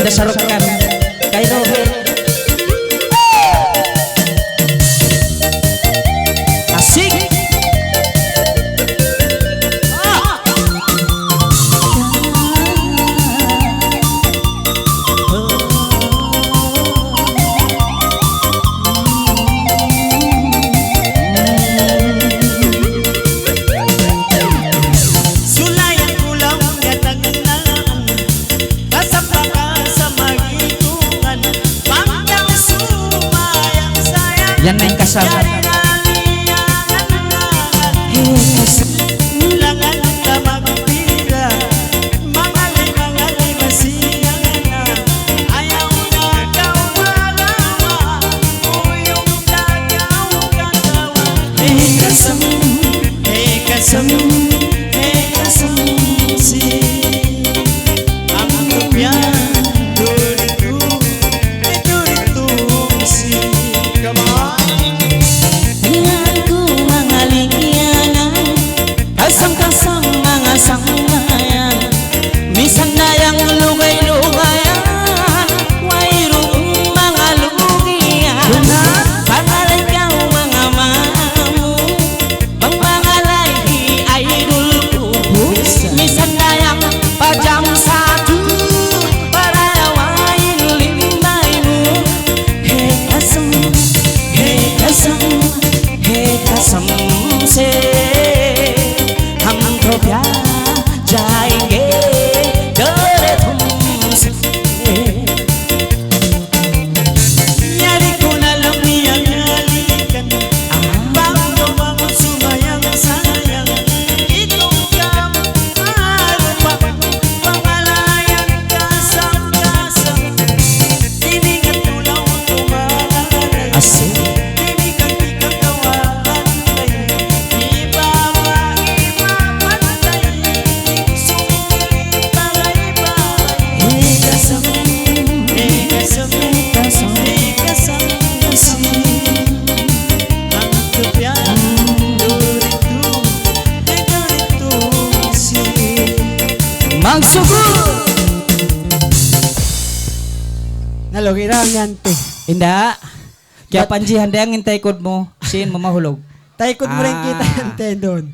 Indah Sarukan Kaino asik. Yan na yung kasama. Magsugod Nalogi ra nyante. Indah kaya panji handa yang ngintay kod mo sin mamahulog Taikod mo rin kita yante doon.